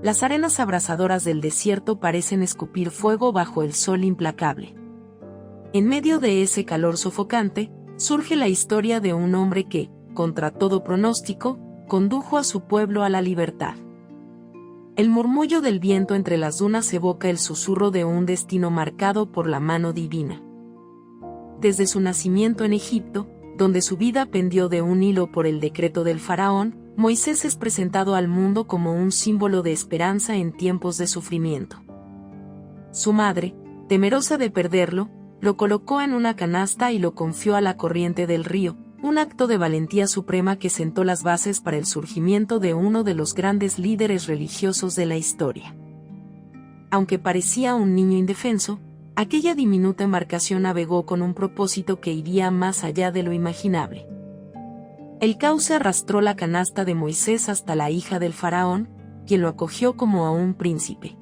Las arenas abrasadoras del desierto parecen escupir fuego bajo el sol implacable. En medio de ese calor sofocante, surge la historia de un hombre que, contra todo pronóstico, condujo a su pueblo a la libertad. El murmullo del viento entre las dunas evoca el susurro de un destino marcado por la mano divina. Desde su nacimiento en Egipto, donde su vida pendió de un hilo por el decreto del faraón, Moisés es presentado al mundo como un símbolo de esperanza en tiempos de sufrimiento. Su madre, temerosa de perderlo, lo colocó en una canasta y lo confió a la corriente del río, un acto de valentía suprema que sentó las bases para el surgimiento de uno de los grandes líderes religiosos de la historia. Aunque parecía un niño indefenso, aquella diminuta embarcación navegó con un propósito que iría más allá de lo imaginable. El cauce arrastró la canasta de Moisés hasta la hija del faraón, quien lo acogió como a un príncipe.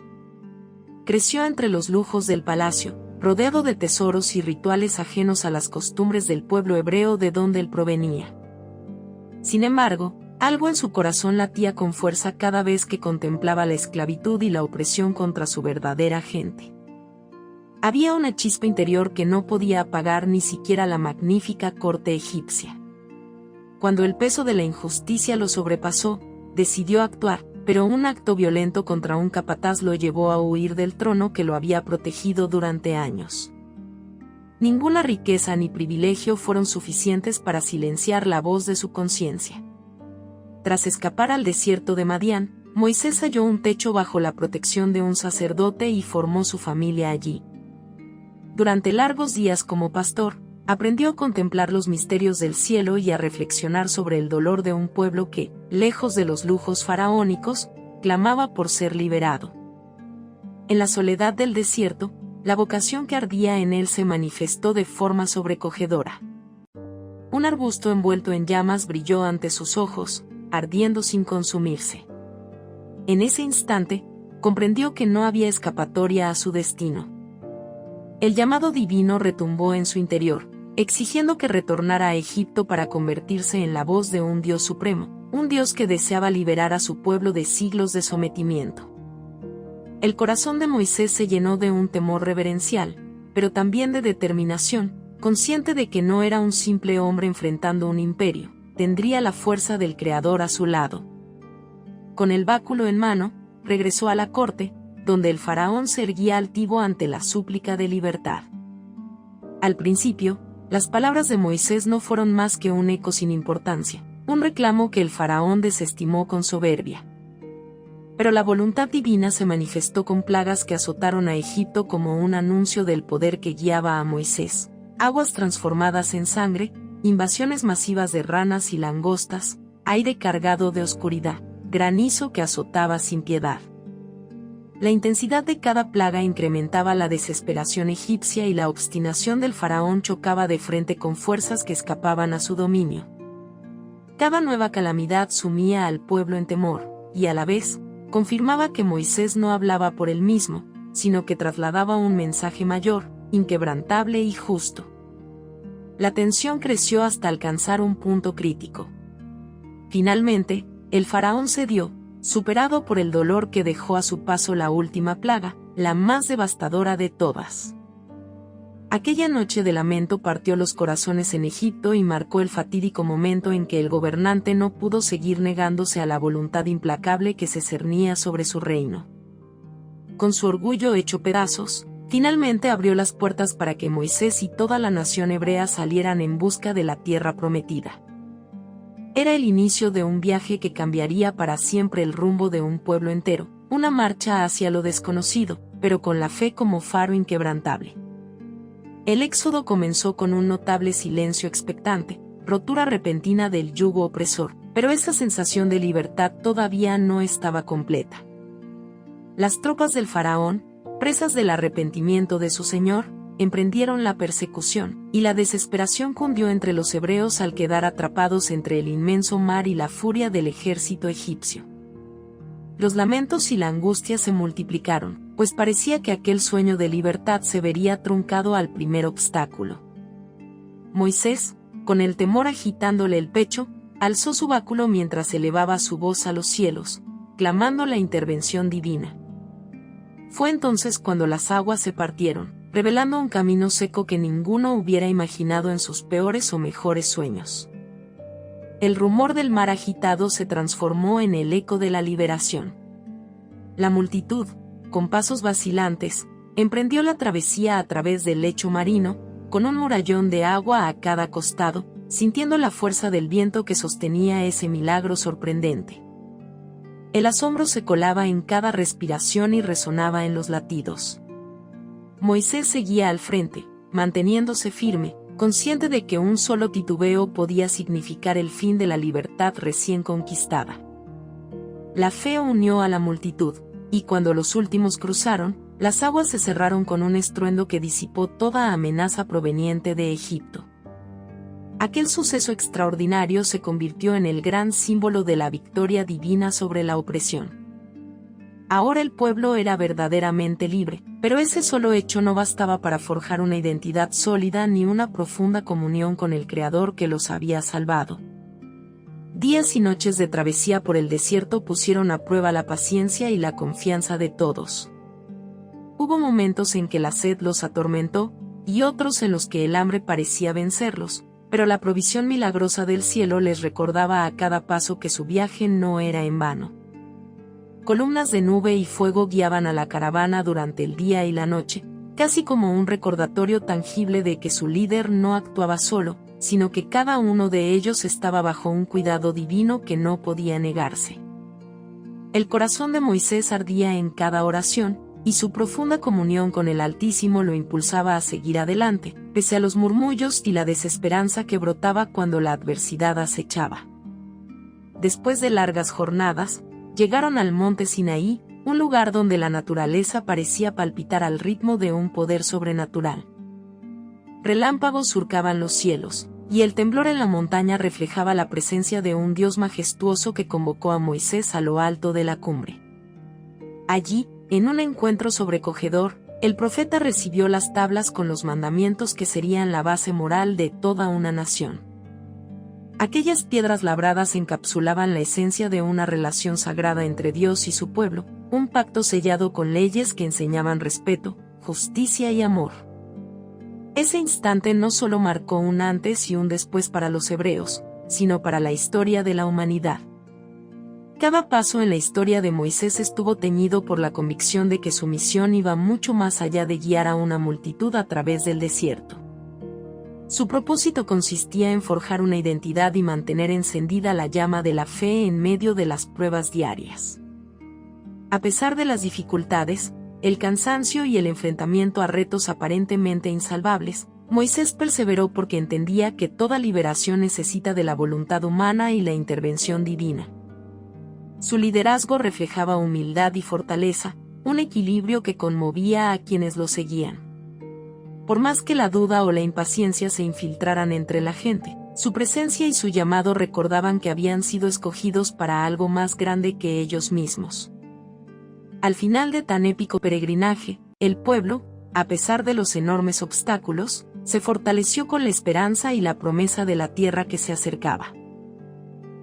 Creció entre los lujos del palacio, rodeado de tesoros y rituales ajenos a las costumbres del pueblo hebreo de donde él provenía. Sin embargo, algo en su corazón latía con fuerza cada vez que contemplaba la esclavitud y la opresión contra su verdadera gente. Había una chispa interior que no podía apagar ni siquiera la magnífica corte egipcia. Cuando el peso de la injusticia lo sobrepasó, decidió actuar, pero un acto violento contra un capataz lo llevó a huir del trono que lo había protegido durante años. Ninguna riqueza ni privilegio fueron suficientes para silenciar la voz de su conciencia. Tras escapar al desierto de Madián, Moisés halló un techo bajo la protección de un sacerdote y formó su familia allí. Durante largos días como pastor, aprendió a contemplar los misterios del cielo y a reflexionar sobre el dolor de un pueblo que, lejos de los lujos faraónicos, clamaba por ser liberado. En la soledad del desierto, la vocación que ardía en él se manifestó de forma sobrecogedora. Un arbusto envuelto en llamas brilló ante sus ojos, ardiendo sin consumirse. En ese instante, comprendió que no había escapatoria a su destino. El llamado divino retumbó en su interior, exigiendo que retornara a Egipto para convertirse en la voz de un Dios supremo, un Dios que deseaba liberar a su pueblo de siglos de sometimiento. El corazón de Moisés se llenó de un temor reverencial, pero también de determinación, consciente de que no era un simple hombre enfrentando un imperio, tendría la fuerza del Creador a su lado. Con el báculo en mano, regresó a la corte, donde el faraón se erguía altivo ante la súplica de libertad. Al principio, las palabras de Moisés no fueron más que un eco sin importancia, un reclamo que el faraón desestimó con soberbia. Pero la voluntad divina se manifestó con plagas que azotaron a Egipto como un anuncio del poder que guiaba a Moisés: aguas transformadas en sangre, invasiones masivas de ranas y langostas, aire cargado de oscuridad, granizo que azotaba sin piedad. La intensidad de cada plaga incrementaba la desesperación egipcia y la obstinación del faraón chocaba de frente con fuerzas que escapaban a su dominio. Cada nueva calamidad sumía al pueblo en temor, y a la vez, confirmaba que Moisés no hablaba por él mismo, sino que trasladaba un mensaje mayor, inquebrantable y justo. La tensión creció hasta alcanzar un punto crítico. Finalmente, el faraón cedió, superado por el dolor que dejó a su paso la última plaga, la más devastadora de todas. Aquella noche de lamento partió los corazones en Egipto y marcó el fatídico momento en que el gobernante no pudo seguir negándose a la voluntad implacable que se cernía sobre su reino. Con su orgullo hecho pedazos, finalmente abrió las puertas para que Moisés y toda la nación hebrea salieran en busca de la tierra prometida. Era el inicio de un viaje que cambiaría para siempre el rumbo de un pueblo entero, una marcha hacia lo desconocido, pero con la fe como faro inquebrantable. El éxodo comenzó con un notable silencio expectante, rotura repentina del yugo opresor, pero esa sensación de libertad todavía no estaba completa. Las tropas del faraón, presas del arrepentimiento de su señor, emprendieron la persecución, y la desesperación cundió entre los hebreos al quedar atrapados entre el inmenso mar y la furia del ejército egipcio. Los lamentos y la angustia se multiplicaron, pues parecía que aquel sueño de libertad se vería truncado al primer obstáculo. Moisés, con el temor agitándole el pecho, alzó su báculo mientras elevaba su voz a los cielos: clamando la intervención divina. Fue entonces cuando las aguas se partieron, revelando un camino seco que ninguno hubiera imaginado en sus peores o mejores sueños. El rumor del mar agitado se transformó en el eco de la liberación. La multitud, con pasos vacilantes, emprendió la travesía a través del lecho marino, con un murallón de agua a cada costado, sintiendo la fuerza del viento que sostenía ese milagro sorprendente. El asombro se colaba en cada respiración y resonaba en los latidos. Moisés seguía al frente, manteniéndose firme, consciente de que un solo titubeo podía significar el fin de la libertad recién conquistada. La fe unió a la multitud, y cuando los últimos cruzaron, las aguas se cerraron con un estruendo que disipó toda amenaza proveniente de Egipto. Aquel suceso extraordinario se convirtió en el gran símbolo de la victoria divina sobre la opresión. Ahora el pueblo era verdaderamente libre, pero ese solo hecho no bastaba para forjar una identidad sólida ni una profunda comunión con el Creador que los había salvado. Días y noches de travesía por el desierto pusieron a prueba la paciencia y la confianza de todos. Hubo momentos en que la sed los atormentó, y otros en los que el hambre parecía vencerlos, pero la provisión milagrosa del cielo les recordaba a cada paso que su viaje no era en vano. Columnas de nube y fuego guiaban a la caravana durante el día y la noche, casi como un recordatorio tangible de que su líder no actuaba solo, sino que cada uno de ellos estaba bajo un cuidado divino que no podía negarse. El corazón de Moisés ardía en cada oración, y su profunda comunión con el Altísimo lo impulsaba a seguir adelante, pese a los murmullos y la desesperanza que brotaba cuando la adversidad acechaba. Después de largas jornadas, llegaron al monte Sinaí, un lugar donde la naturaleza parecía palpitar al ritmo de un poder sobrenatural. Relámpagos surcaban los cielos, y el temblor en la montaña reflejaba la presencia de un Dios majestuoso que convocó a Moisés a lo alto de la cumbre. Allí, en un encuentro sobrecogedor, el profeta recibió las tablas con los mandamientos que serían la base moral de toda una nación. Aquellas piedras labradas encapsulaban la esencia de una relación sagrada entre Dios y su pueblo, un pacto sellado con leyes que enseñaban respeto, justicia y amor. Ese instante no solo marcó un antes y un después para los hebreos, sino para la historia de la humanidad. Cada paso en la historia de Moisés estuvo teñido por la convicción de que su misión iba mucho más allá de guiar a una multitud a través del desierto. Su propósito consistía en forjar una identidad y mantener encendida la llama de la fe en medio de las pruebas diarias. A pesar de las dificultades, el cansancio y el enfrentamiento a retos aparentemente insalvables, Moisés perseveró porque entendía que toda liberación necesita de la voluntad humana y la intervención divina. Su liderazgo reflejaba humildad y fortaleza, un equilibrio que conmovía a quienes lo seguían. Por más que la duda o la impaciencia se infiltraran entre la gente, su presencia y su llamado recordaban que habían sido escogidos para algo más grande que ellos mismos. Al final de tan épico peregrinaje, el pueblo, a pesar de los enormes obstáculos, se fortaleció con la esperanza y la promesa de la tierra que se acercaba.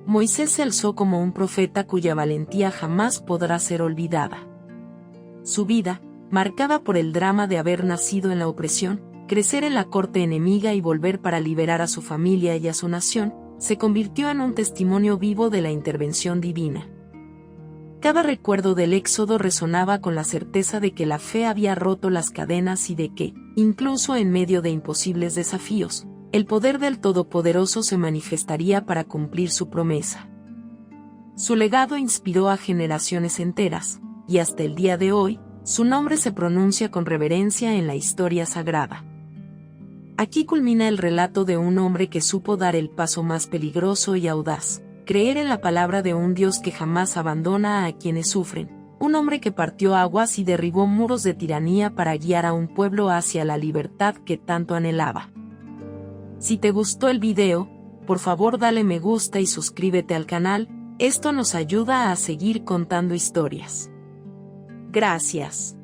Moisés se alzó como un profeta cuya valentía jamás podrá ser olvidada. Su vida, marcada por el drama de haber nacido en la opresión, crecer en la corte enemiga y volver para liberar a su familia y a su nación, se convirtió en un testimonio vivo de la intervención divina. Cada recuerdo del éxodo resonaba con la certeza de que la fe había roto las cadenas y de que, incluso en medio de imposibles desafíos, el poder del Todopoderoso se manifestaría para cumplir su promesa. Su legado inspiró a generaciones enteras, y hasta el día de hoy, su nombre se pronuncia con reverencia en la historia sagrada. Aquí culmina el relato de un hombre que supo dar el paso más peligroso y audaz, creer en la palabra de un Dios que jamás abandona a quienes sufren, un hombre que partió aguas y derribó muros de tiranía para guiar a un pueblo hacia la libertad que tanto anhelaba. Si te gustó el video, por favor dale me gusta y suscríbete al canal, esto nos ayuda a seguir contando historias. Gracias.